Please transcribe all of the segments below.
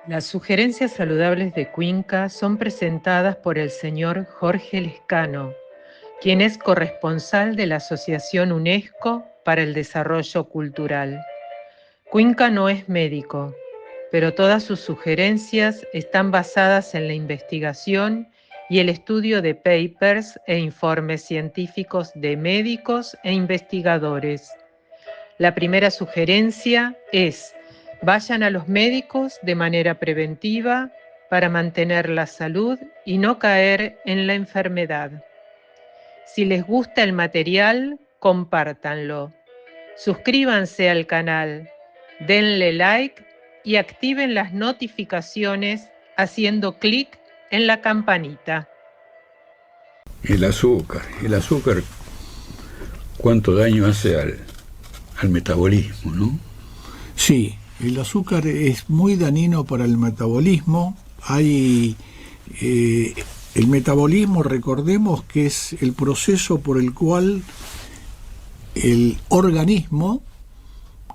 Las sugerencias saludables de Cuenca son presentadas por el señor Jorge Lescano, quien es corresponsal de la Asociación UNESCO para el Desarrollo Cultural. Cuenca no es médico, pero todas sus sugerencias están basadas en la investigación y el estudio de papers e informes científicos de médicos e investigadores. La primera sugerencia es: vayan a los médicos de manera preventiva para mantener la salud y no caer en la enfermedad. Si les gusta el material, compártanlo. Suscríbanse al canal, denle like y activen las notificaciones haciendo clic en la campanita. El azúcar, ¿cuánto daño hace al metabolismo, no? Sí, el azúcar es muy dañino para el metabolismo. El metabolismo, recordemos que es el proceso por el cual el organismo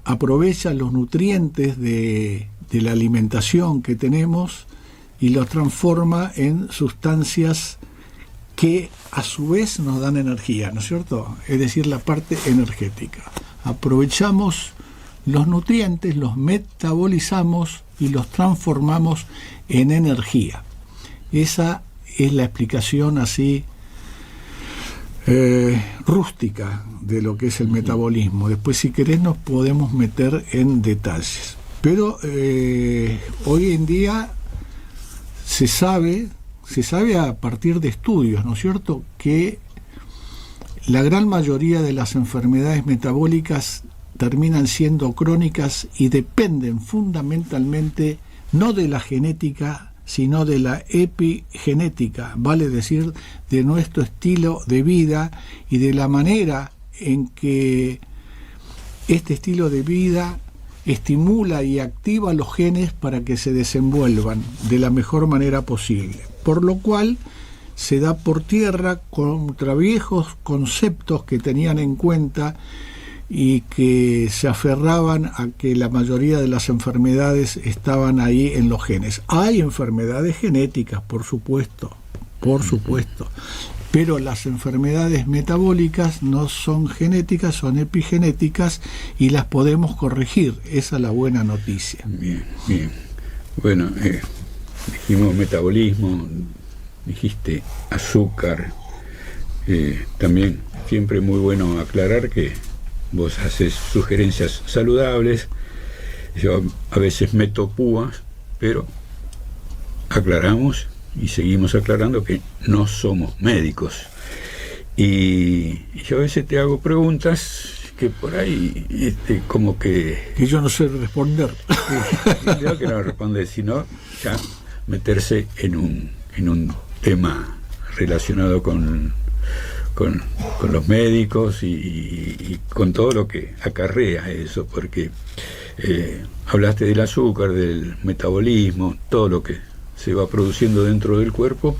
aprovecha los nutrientes de la alimentación que tenemos y los transforma en sustancias que a su vez nos dan energía, ¿no es cierto? Es decir, la parte energética. Aprovechamos los nutrientes, los metabolizamos y los transformamos en energía. Esa es la explicación así rústica de lo que es el metabolismo. Después, si querés, nos podemos meter en detalles. Pero hoy en día se sabe a partir de estudios, ¿no es cierto?, que la gran mayoría de las enfermedades metabólicas terminan siendo crónicas y dependen fundamentalmente no de la genética, sino de la epigenética, vale decir, de nuestro estilo de vida y de la manera en que este estilo de vida estimula y activa los genes para que se desenvuelvan de la mejor manera posible. Por lo cual se da por tierra contra viejos conceptos que tenían en cuenta y que se aferraban a que la mayoría de las enfermedades estaban ahí en los genes. Hay enfermedades genéticas, por supuesto, pero las enfermedades metabólicas no son genéticas, son epigenéticas y las podemos corregir. Esa es la buena noticia. Bien. Bueno, dijimos metabolismo, dijiste azúcar. También siempre muy bueno aclarar que vos haces sugerencias saludables. Yo a veces meto púas, pero aclaramos y seguimos aclarando que no somos médicos. Y yo a veces te hago preguntas que por ahí como que yo no sé responder. No que no responder, sino ya meterse en un tema relacionado con los médicos y con todo lo que acarrea eso, porque hablaste del azúcar, del metabolismo, todo lo que se va produciendo dentro del cuerpo.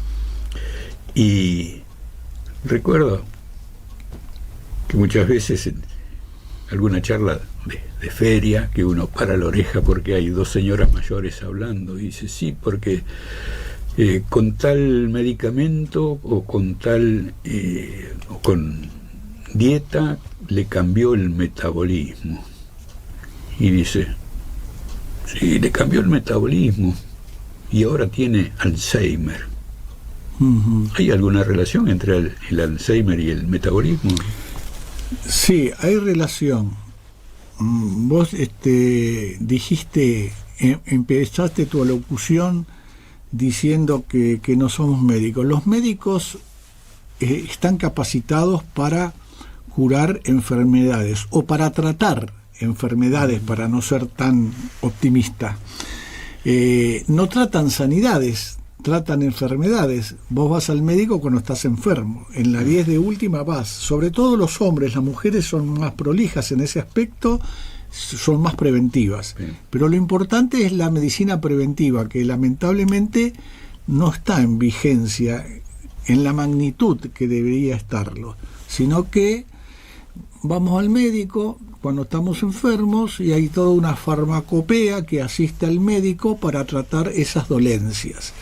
Y recuerdo que muchas veces en alguna charla de feria, que uno para la oreja porque hay dos señoras mayores hablando, y dice, sí, porque con tal medicamento o con tal o con dieta le cambió el metabolismo. Y dice, sí, le cambió el metabolismo y ahora tiene Alzheimer. Uh-huh. ¿Hay alguna relación entre el Alzheimer y el metabolismo? Sí, hay relación. Vos dijiste, empezaste tu alocución diciendo que no somos médicos. Los médicos están capacitados para curar enfermedades o para tratar enfermedades, para no ser tan optimista. No tratan sanidades, tratan enfermedades. Vos vas al médico cuando estás enfermo. En la 10 de última vas. Sobre todo los hombres, las mujeres son más prolijas en ese aspecto, son más preventivas. Bien. Pero lo importante es la medicina preventiva, que lamentablemente no está en vigencia en la magnitud que debería estarlo, sino que vamos al médico, cuando estamos enfermos y hay toda una farmacopea que asiste al médico para tratar esas dolencias.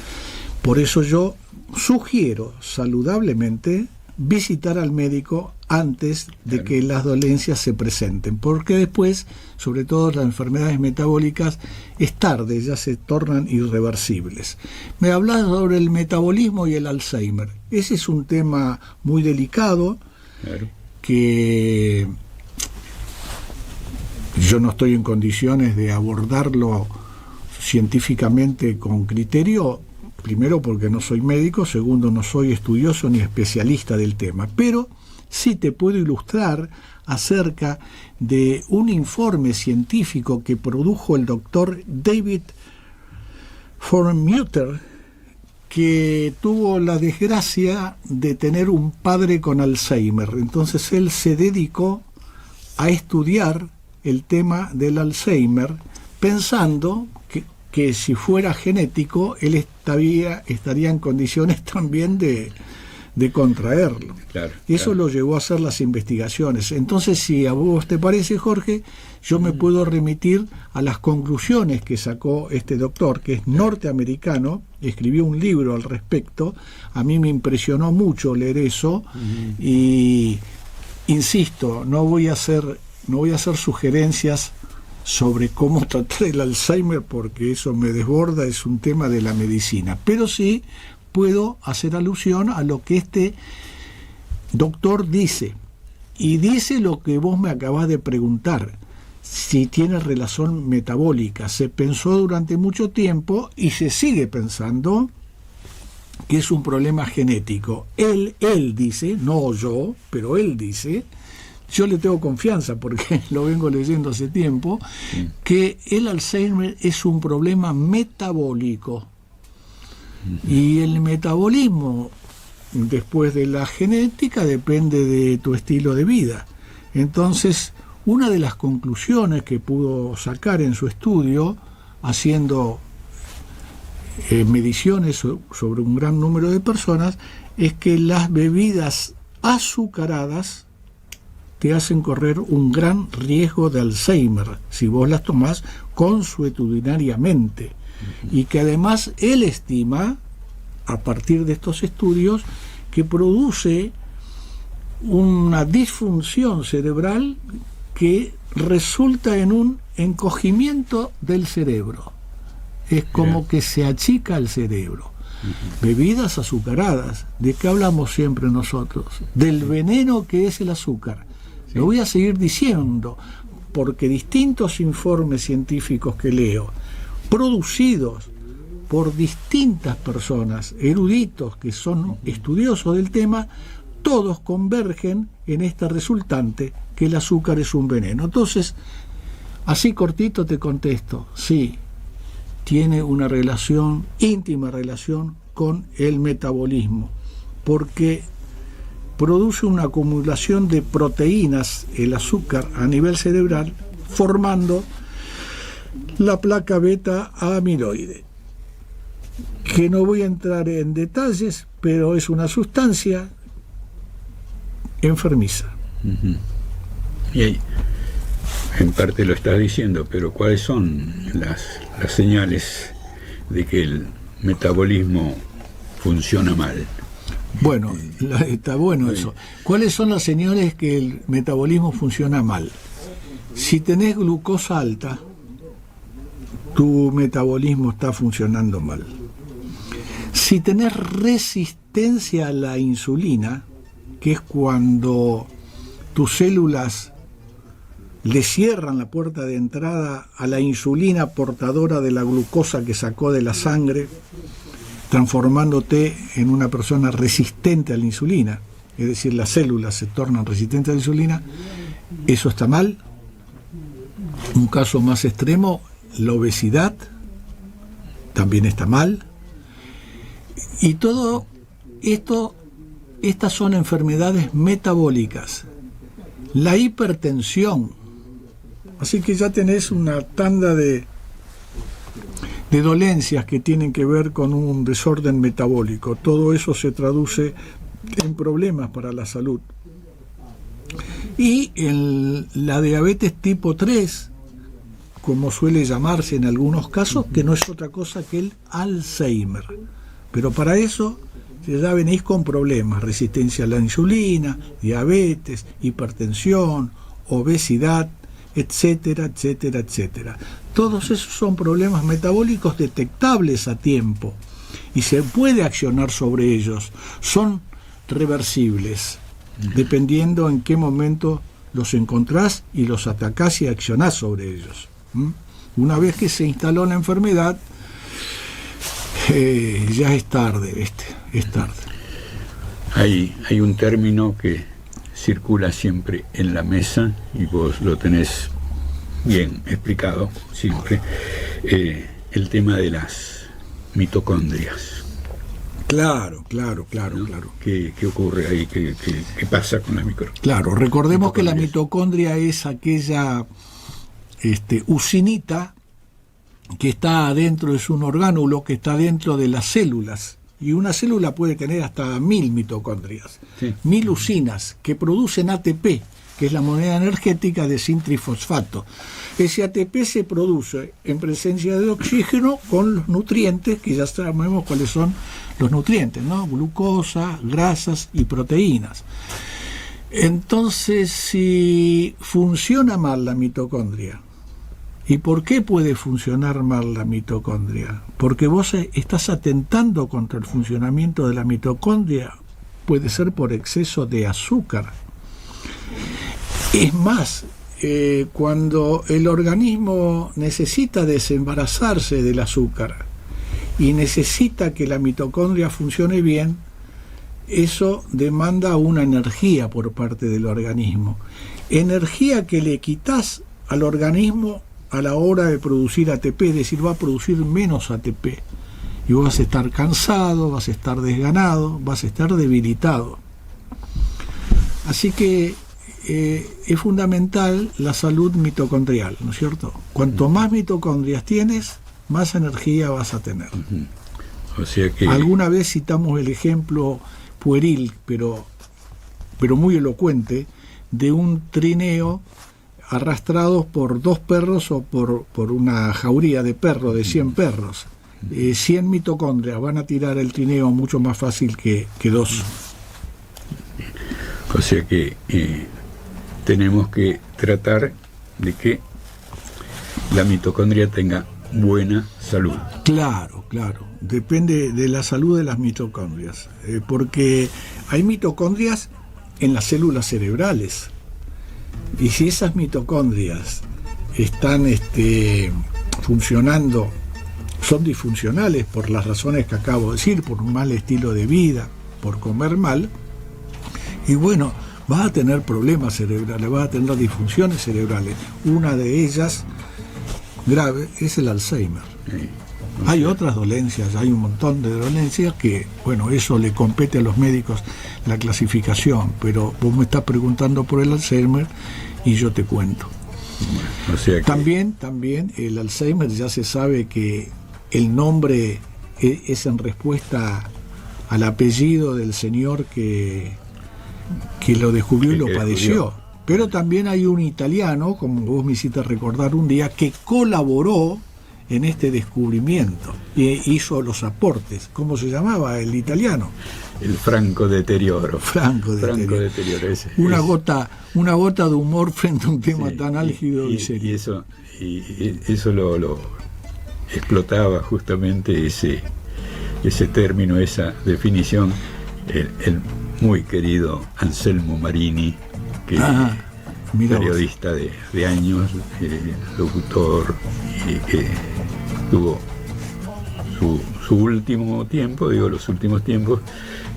Por eso yo sugiero saludablemente visitar al médico antes de que las dolencias se presenten, porque después, sobre todo las enfermedades metabólicas, es tarde, ya se tornan irreversibles. Me hablas sobre el metabolismo y el Alzheimer. Ese es un tema muy delicado, claro, que yo no estoy en condiciones de abordarlo científicamente con criterio. Primero, porque no soy médico; segundo, no soy estudioso ni especialista del tema, pero sí te puedo ilustrar acerca de un informe científico que produjo el doctor David Perlmutter, que tuvo la desgracia de tener un padre con Alzheimer. Entonces él se dedicó a estudiar el tema del Alzheimer, pensando que si fuera genético, él estaría en condiciones también de contraerlo. Claro, Eso claro. lo llevó a hacer las investigaciones. Entonces, si a vos te parece, Jorge, yo me puedo remitir a las conclusiones que sacó este doctor, que es norteamericano, escribió un libro al respecto. A mí me impresionó mucho leer eso, y insisto, no voy a hacer sugerencias sobre cómo tratar el Alzheimer, porque eso me desborda, es un tema de la medicina, pero sí puedo hacer alusión a lo que este doctor dice, y dice lo que vos me acabás de preguntar, si tiene relación metabólica. Se pensó durante mucho tiempo y se sigue pensando que es un problema genético. Él dice, no yo, pero él dice, yo le tengo confianza porque lo vengo leyendo hace tiempo, que el Alzheimer es un problema metabólico. Y el metabolismo, después de la genética, depende de tu estilo de vida. Entonces, una de las conclusiones que pudo sacar en su estudio, haciendo mediciones sobre un gran número de personas, es que las bebidas azucaradas te hacen correr un gran riesgo de Alzheimer si vos las tomás consuetudinariamente, y que además él estima, a partir de estos estudios, que produce una disfunción cerebral que resulta en un encogimiento del cerebro. Es como que se achica el cerebro. Bebidas azucaradas, ¿de qué hablamos siempre nosotros? Del veneno que es el azúcar. Lo voy a seguir diciendo, porque distintos informes científicos que leo, producidos por distintas personas, eruditos que son estudiosos del tema, todos convergen en esta resultante, que el azúcar es un veneno. Entonces, así cortito te contesto, sí, tiene una relación, íntima relación con el metabolismo, porque produce una acumulación de proteínas, el azúcar, a nivel cerebral, formando la placa beta amiloide, que no voy a entrar en detalles, pero es una sustancia enfermiza. Y ahí, en parte lo estás diciendo, pero ¿cuáles son las señales de que el metabolismo funciona mal? Bueno, está bueno eso. ¿Cuáles son las señales que el metabolismo funciona mal? Si tenés glucosa alta, tu metabolismo está funcionando mal. Si tenés resistencia a la insulina, que es cuando tus células le cierran la puerta de entrada a la insulina portadora de la glucosa que sacó de la sangre, transformándote en una persona resistente a la insulina, es decir, las células se tornan resistentes a la insulina, eso está mal. Un caso más extremo, la obesidad, también está mal. Y todo esto, estas son enfermedades metabólicas. La hipertensión, así que ya tenés una tanda de dolencias que tienen que ver con un desorden metabólico. Todo eso se traduce en problemas para la salud. Y la diabetes tipo 3, como suele llamarse en algunos casos, que no es otra cosa que el Alzheimer. Pero para eso ya venís con problemas: resistencia a la insulina, diabetes, hipertensión, obesidad, etcétera, etcétera, etcétera. Todos esos son problemas metabólicos detectables a tiempo y se puede accionar sobre ellos. Son reversibles, dependiendo en qué momento los encontrás y los atacás y accionás sobre ellos. Una vez que se instaló la enfermedad, ya es tarde, ¿viste? Es tarde. Hay un término que circula siempre en la mesa y vos lo tenés bien explicado siempre, el tema de las mitocondrias. Claro. ¿No? ¿Qué ocurre ahí? ¿Qué pasa con las mitocondrias? Claro, recordemos que la mitocondria es aquella usinita que está adentro, es un orgánulo que está dentro de las células. Y una célula puede tener hasta 1000 mitocondrias, sí. 1000 usinas que producen ATP, que es la moneda energética de sin-trifosfato. Ese ATP se produce en presencia de oxígeno con los nutrientes, que ya sabemos cuáles son los nutrientes, ¿no? Glucosa, grasas y proteínas. Entonces, si funciona mal la mitocondria, ¿y por qué puede funcionar mal la mitocondria? Porque vos estás atentando contra el funcionamiento de la mitocondria. Puede ser por exceso de azúcar. Es más, cuando el organismo necesita desembarazarse del azúcar y necesita que la mitocondria funcione bien, eso demanda una energía por parte del organismo. Energía que le quitas al organismo a la hora de producir ATP, es decir, va a producir menos ATP. Y vos vas a estar cansado, vas a estar desganado, vas a estar debilitado. Así que es fundamental la salud mitocondrial, ¿no es cierto? Cuanto más mitocondrias tienes, más energía vas a tener. O sea que... Alguna vez citamos el ejemplo pueril, pero muy elocuente, de un trineo arrastrados por 2 perros o por una jauría de perros, de 100 perros. 100 mitocondrias van a tirar el trineo mucho más fácil que 2. O sea que tenemos que tratar de que la mitocondria tenga buena salud. Claro. Depende de la salud de las mitocondrias. Porque hay mitocondrias en las células cerebrales. Y si esas mitocondrias están funcionando, son disfuncionales por las razones que acabo de decir, por un mal estilo de vida, por comer mal, y bueno, vas a tener problemas cerebrales, vas a tener disfunciones cerebrales. Una de ellas grave es el Alzheimer. Sí. Hay otras dolencias, hay un montón de dolencias que, bueno, eso le compete a los médicos la clasificación, pero vos me estás preguntando por el Alzheimer y yo te cuento. O sea que... También el Alzheimer ya se sabe que el nombre es en respuesta al apellido del señor que lo descubrió y lo padeció. Pero también hay un italiano, como vos me hiciste recordar un día, que colaboró en este descubrimiento y hizo los aportes. ¿Cómo se llamaba el italiano? El Franco Deterioro. Franco Deterioro. Una gota de humor frente a un tema tan álgido y serio. Y eso lo explotaba justamente ese término, esa definición, el muy querido Anselmo Marini, que periodista de años, locutor, y que tuvo su último tiempo, los últimos tiempos,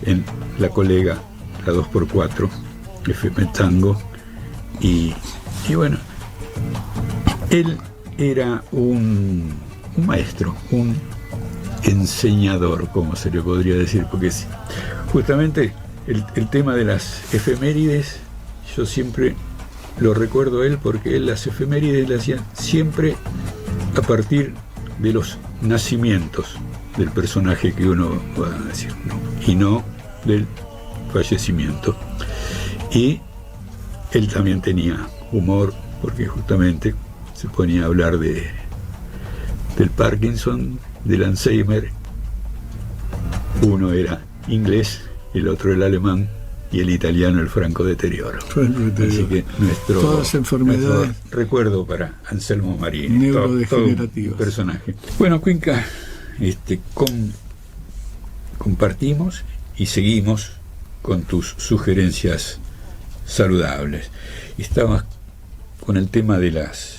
en La Colega, la 2x4, FM Tango, y bueno, él era un maestro, un enseñador, como se le podría decir, porque justamente el tema de las efemérides, yo siempre lo recuerdo a él, porque él las efemérides las hacía siempre a partir de los nacimientos del personaje que uno va a decir, y no del fallecimiento. Y él también tenía humor, porque justamente se ponía a hablar del Parkinson, del Alzheimer. Uno era inglés, el otro el alemán, y el italiano el franco deterioro. Así que todas enfermedades, nuestro recuerdo para Anselmo Marini, neurodegenerativas. Todo un personaje. Bueno, Cuenca, compartimos y seguimos con tus sugerencias saludables. Estabas con el tema de las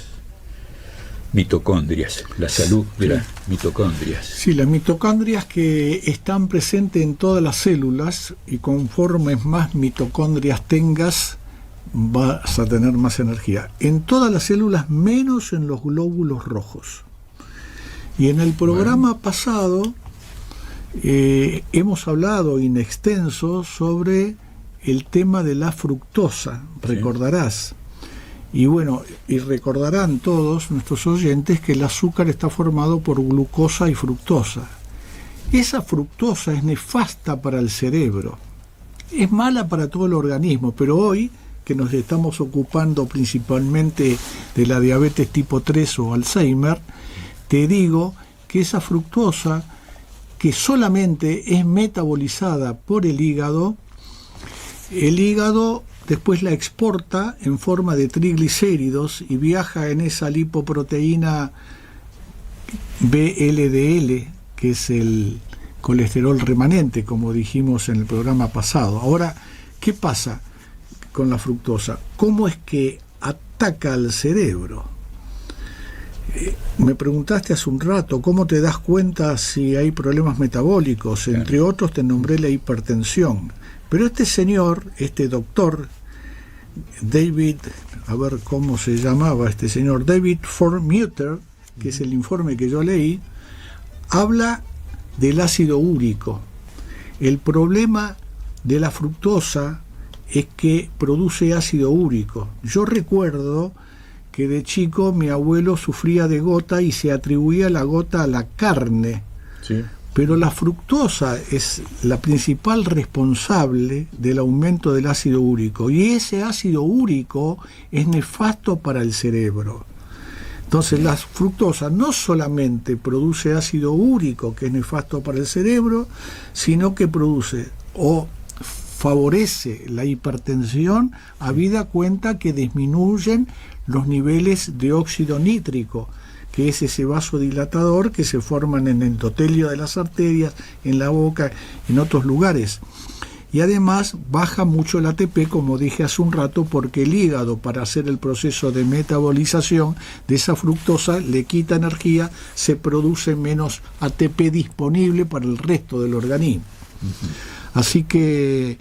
mitocondrias, la salud de las mitocondrias. Sí, las mitocondrias que están presentes en todas las células, y conforme más mitocondrias tengas, vas a tener más energía. En todas las células, menos en los glóbulos rojos. Y en el programa pasado hemos hablado in extenso sobre el tema de la fructosa, recordarás. Y bueno, y recordarán todos nuestros oyentes que el azúcar está formado por glucosa y fructosa. Esa fructosa es nefasta para el cerebro, es mala para todo el organismo, pero hoy, que nos estamos ocupando principalmente de la diabetes tipo 3 o Alzheimer, te digo que esa fructosa, que solamente es metabolizada por el hígado después la exporta en forma de triglicéridos y viaja en esa lipoproteína VLDL, que es el colesterol remanente, como dijimos en el programa pasado. Ahora, ¿qué pasa con la fructosa? ¿Cómo es que ataca al cerebro? Me preguntaste hace un rato, ¿cómo te das cuenta si hay problemas metabólicos? Entre otros te nombré la hipertensión. Pero este señor, este doctor, David, a ver cómo se llamaba este señor, David Formuter, que es el informe que yo leí, habla del ácido úrico. El problema de la fructosa es que produce ácido úrico. Yo recuerdo que de chico mi abuelo sufría de gota y se atribuía la gota a la carne. Sí. Pero la fructosa es la principal responsable del aumento del ácido úrico, y ese ácido úrico es nefasto para el cerebro. Entonces la fructosa no solamente produce ácido úrico, que es nefasto para el cerebro, sino que produce o favorece la hipertensión, habida cuenta que disminuyen los niveles de óxido nítrico, que es ese vasodilatador que se forma en el endotelio de las arterias, en la boca, en otros lugares. Y además baja mucho el ATP, como dije hace un rato, porque el hígado, para hacer el proceso de metabolización de esa fructosa, le quita energía, se produce menos ATP disponible para el resto del organismo. Así que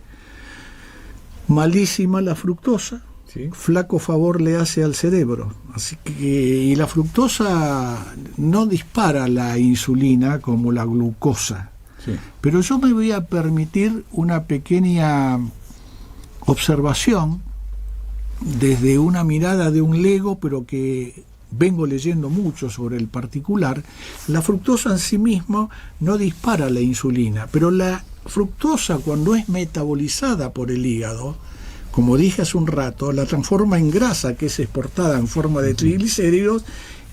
malísima la fructosa. ¿Sí? Flaco favor le hace al cerebro. Así que, y la fructosa no dispara la insulina como la glucosa. Sí. Pero yo me voy a permitir una pequeña observación desde una mirada de un lego, pero que vengo leyendo mucho sobre el particular. La fructosa en sí misma no dispara la insulina, pero la fructosa, cuando es metabolizada por el hígado, como dije hace un rato, la transforma en grasa, que es exportada en forma de triglicéridos,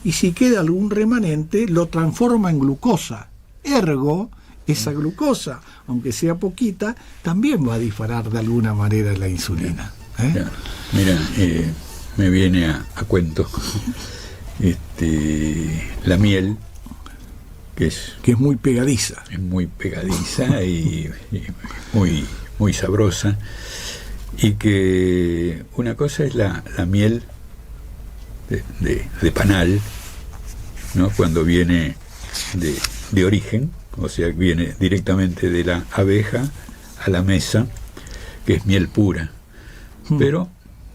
y si queda algún remanente, lo transforma en glucosa. Ergo, esa glucosa, aunque sea poquita, también va a disparar de alguna manera la insulina. Mira, me viene a cuento la miel, que es muy pegadiza. Es muy pegadiza y muy, muy sabrosa. Y que una cosa es la miel de panal, ¿no? Cuando viene de origen, o sea, viene directamente de la abeja a la mesa, que es miel pura. Pero,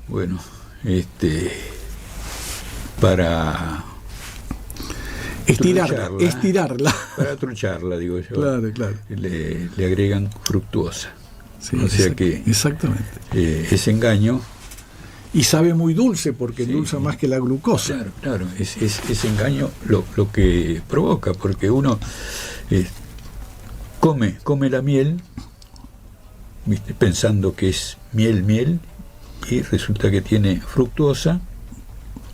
bueno, para estirarla. Para trucharla, digo yo. Claro. Le agregan fructuosa. Sí, o sea que exactamente. Ese engaño, y sabe muy dulce porque endulza más que la glucosa. Claro, ese engaño lo que provoca, porque uno come la miel, ¿viste? Pensando que es miel, y resulta que tiene fructuosa,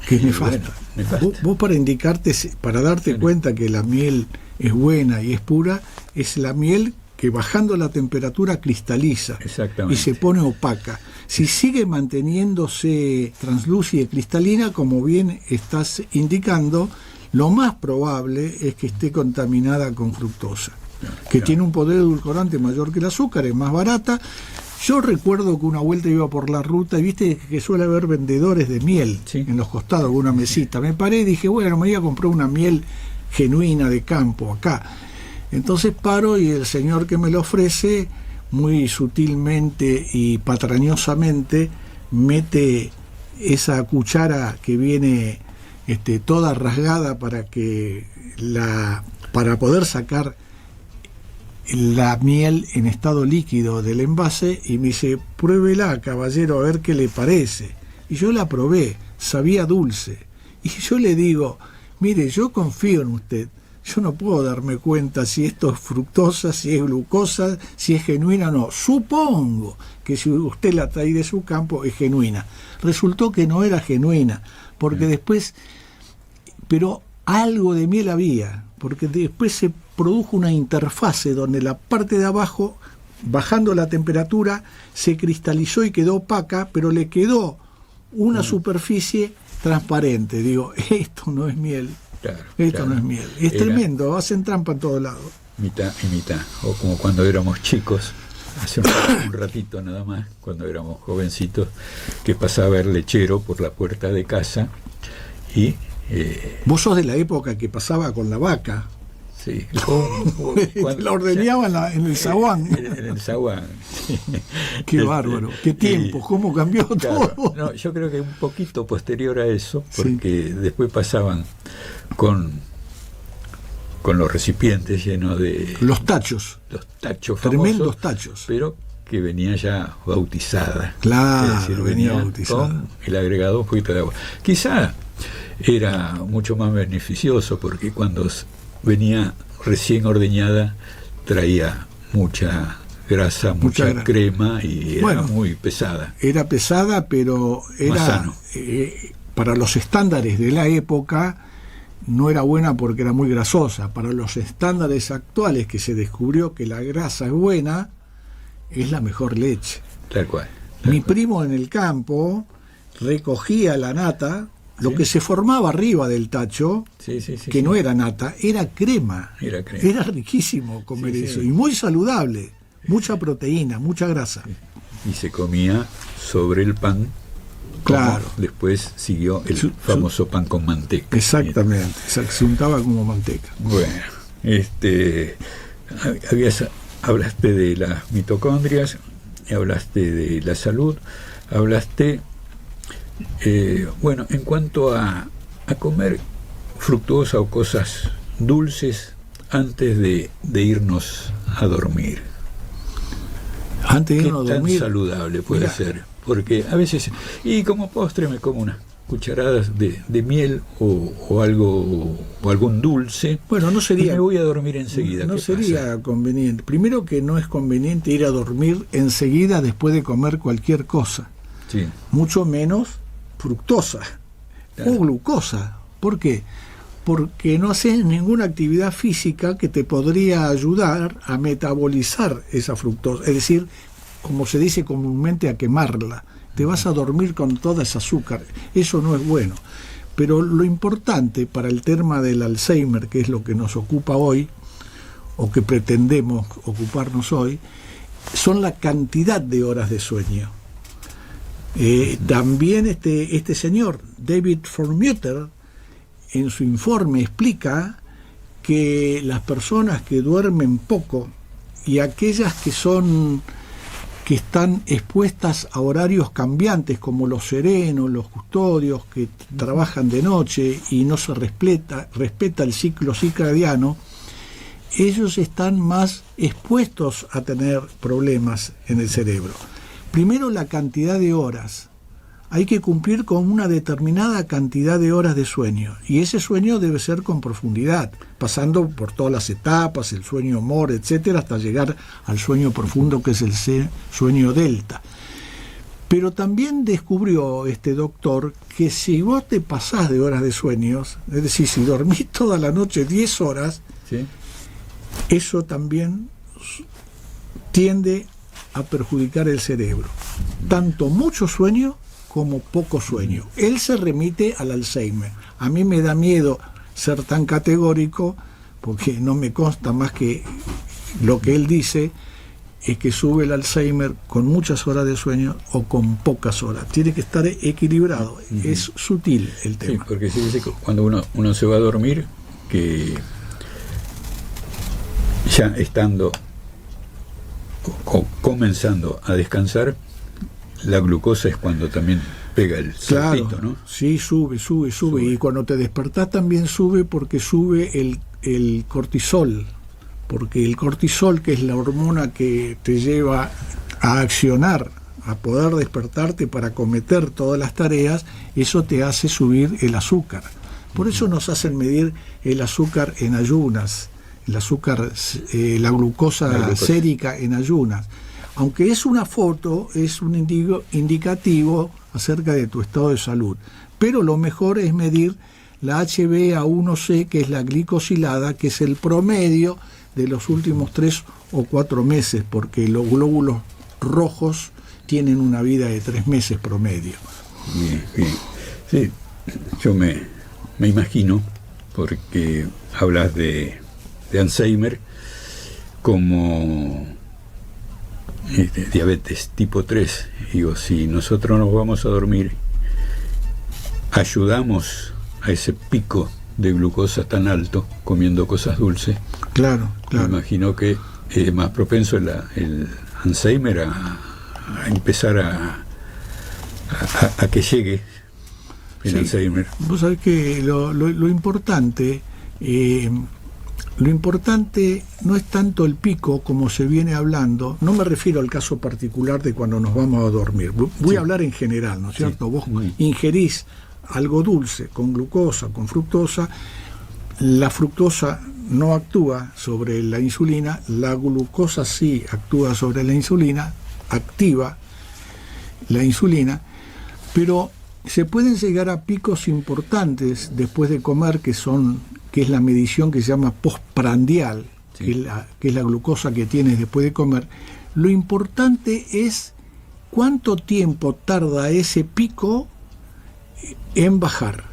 que es nefasta. Bueno, nefasta. Vos para indicarte, para darte cuenta que la miel es buena y es pura, es la miel que bajando la temperatura cristaliza y se pone opaca. Si sigue manteniéndose translúcida y cristalina, como bien estás indicando, lo más probable es que esté contaminada con fructosa, que tiene un poder edulcorante mayor que el azúcar, es más barata. Yo recuerdo que una vuelta iba por la ruta y viste que suele haber vendedores de miel en los costados de una mesita. Me paré y dije, bueno, me voy a comprar una miel genuina de campo acá. Entonces paro y el señor que me lo ofrece, muy sutilmente y patrañosamente, mete esa cuchara que viene toda rasgada para poder sacar la miel en estado líquido del envase, y me dice, pruébela, caballero, a ver qué le parece. Y yo la probé, sabía dulce. Y yo le digo, mire, yo confío en usted, yo no puedo darme cuenta si esto es fructosa, si es glucosa, si es genuina o no. Supongo que si usted la trae de su campo es genuina. Resultó que no era genuina, porque después, pero algo de miel había, porque después se produjo una interfase donde la parte de abajo, bajando la temperatura, se cristalizó y quedó opaca, pero le quedó una superficie transparente. Digo, esto no es miel. Esto no es miel. Es tremendo, hacen trampa en todos lados. Mitad y mitad. O como cuando éramos chicos, hace un ratito nada más, cuando éramos jovencitos, que pasaba el lechero por la puerta de casa y... Vos sos de la época que pasaba con la vaca. Sí. La ordeñaban en el zaguán. En el zaguán. Qué bárbaro, qué tiempo, cómo cambió todo. No, yo creo que un poquito posterior a eso, porque después pasaban con los recipientes llenos de... Los tachos famosos, tremendos tachos. Pero que venía ya bautizada. Claro, es decir, venía bautizada. Con el agregado un poquito de agua. Quizá era mucho más beneficioso, porque cuando venía recién ordeñada traía mucha grasa, mucha crema, y era muy pesada. Era pesada, pero era para los estándares de la época no era buena porque era muy grasosa. Para los estándares actuales, que se descubrió que la grasa es buena, es la mejor leche. Tal cual. Mi primo en el campo recogía la nata. Lo que se formaba arriba del tacho, que no era nata, era crema. Era riquísimo comer eso. Y muy saludable. Mucha proteína, mucha grasa. Y se comía sobre el pan. Claro. Después siguió el famoso pan con manteca. Exactamente. Se untaba como manteca. Bueno, hablaste de las mitocondrias, hablaste de la salud, hablaste... bueno, en cuanto a comer fructuosa o cosas dulces antes de irnos a dormir. Antes de irnos a dormir. ¿Qué tan saludable puede ser? Porque a veces, y como postre me como unas cucharadas de miel o algo, o algún dulce. Bueno, no sería. Y me voy a dormir enseguida. No sería conveniente. Primero, que no es conveniente ir a dormir enseguida después de comer cualquier cosa. Sí. Mucho menos fructosa o glucosa. ¿Por qué? Porque no haces ninguna actividad física que te podría ayudar a metabolizar esa fructosa, es decir, como se dice comúnmente, a quemarla. Te vas a dormir con toda esa azúcar. Eso no es bueno. Pero lo importante para el tema del Alzheimer, que es lo que nos ocupa hoy, o que pretendemos ocuparnos hoy, son la cantidad de horas de sueño. También este señor, David Formuter, en su informe explica que las personas que duermen poco y aquellas que están expuestas a horarios cambiantes, como los serenos, los custodios que trabajan de noche y no se respeta el ciclo circadiano, ellos están más expuestos a tener problemas en el cerebro. Primero, la cantidad de horas. Hay que cumplir con una determinada cantidad de horas de sueño, y ese sueño debe ser con profundidad, pasando por todas las etapas, el sueño MOR, etcétera, hasta llegar al sueño profundo, que es el sueño delta. Pero también descubrió este doctor que si vos te pasás de horas de sueños, es decir, si dormís toda la noche 10 horas, ¿sí? Eso también tiende a perjudicar el cerebro. Tanto mucho sueño como poco sueño. Él se remite al Alzheimer. A mí me da miedo ser tan categórico porque no me consta más que lo que él dice es que sube el Alzheimer con muchas horas de sueño o con pocas horas. Tiene que estar equilibrado. Es sutil el tema. Sí, porque se dice que cuando uno se va a dormir, que ya estando o comenzando a descansar, la glucosa es cuando también pega el saltito, claro, ¿no? Sí, sube. Y cuando te despertás también sube porque sube el cortisol. Porque el cortisol, que es la hormona que te lleva a accionar, a poder despertarte para cometer todas las tareas, eso te hace subir el azúcar. Por eso nos hacen medir el azúcar en ayunas, el azúcar, la glucosa sérica en ayunas. Aunque es una foto, es un indicativo acerca de tu estado de salud. Pero lo mejor es medir la HbA1c, que es la glicosilada, que es el promedio de los últimos 3 o 4 meses, porque los glóbulos rojos tienen una vida de 3 meses promedio. Bien. Sí, yo me imagino, porque hablas de Alzheimer como diabetes tipo 3. Digo, si nosotros nos vamos a dormir, ayudamos a ese pico de glucosa tan alto comiendo cosas dulces. Claro. Me imagino que es más propenso el Alzheimer a empezar a que llegue el Alzheimer. Vos sabés que lo importante no es tanto el pico como se viene hablando. No me refiero al caso particular de cuando nos vamos a dormir. Voy a hablar en general, ¿no es cierto? Vos ingerís algo dulce con glucosa, con fructosa. La fructosa no actúa sobre la insulina, la glucosa sí actúa sobre la insulina, activa la insulina, pero se pueden llegar a picos importantes después de comer, que es la medición que se llama postprandial, que es la glucosa que tienes después de comer. Lo importante es cuánto tiempo tarda ese pico en bajar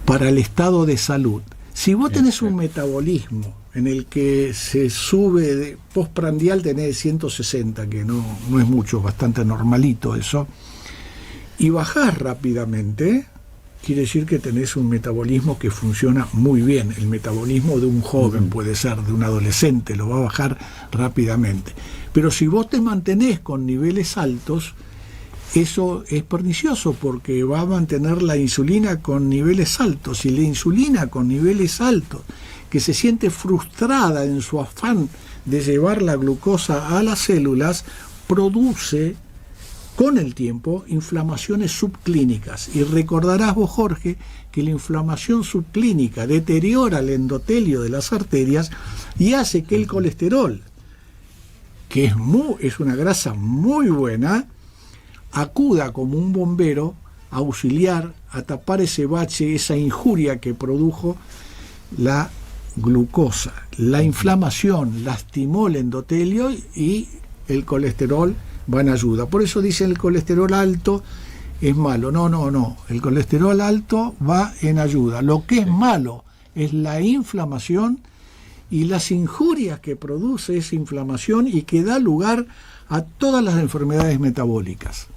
para el estado de salud. Si vos tenés un metabolismo en el que se sube de postprandial, tenés 160, que no es mucho, bastante normalito eso, y bajás rápidamente, quiere decir que tenés un metabolismo que funciona muy bien. El metabolismo de un joven puede ser, de un adolescente, lo va a bajar rápidamente. Pero si vos te mantenés con niveles altos, eso es pernicioso porque va a mantener la insulina con niveles altos, y la insulina con niveles altos, que se siente frustrada en su afán de llevar la glucosa a las células, produce con el tiempo inflamaciones subclínicas. Y recordarás vos, Jorge, que la inflamación subclínica deteriora el endotelio de las arterias y hace que el colesterol, que es una grasa muy buena, acuda como un bombero a auxiliar, a tapar ese bache, esa injuria que produjo la glucosa. La inflamación lastimó el endotelio y el colesterol va en ayuda. Por eso dicen el colesterol alto es malo. No. El colesterol alto va en ayuda. Lo que es malo es la inflamación y las injurias que produce esa inflamación y que da lugar a todas las enfermedades metabólicas.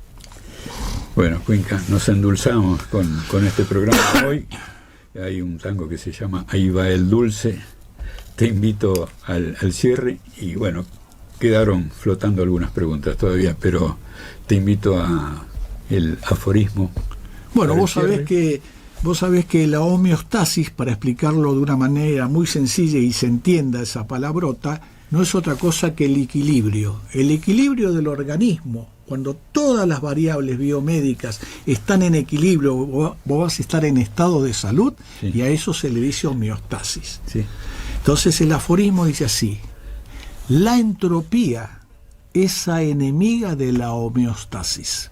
Bueno, Cuenca, nos endulzamos con este programa de hoy. Hay un tango que se llama Ahí va el dulce. Te invito al cierre y bueno, quedaron flotando algunas preguntas todavía, pero te invito a el aforismo. Bueno, vos sabés que la homeostasis, para explicarlo de una manera muy sencilla y se entienda esa palabrota, no es otra cosa que el equilibrio del organismo. Cuando todas las variables biomédicas están en equilibrio, vos vas a estar en estado de salud, y a eso se le dice homeostasis. Entonces el aforismo dice así: la entropía esa enemiga de la homeostasis.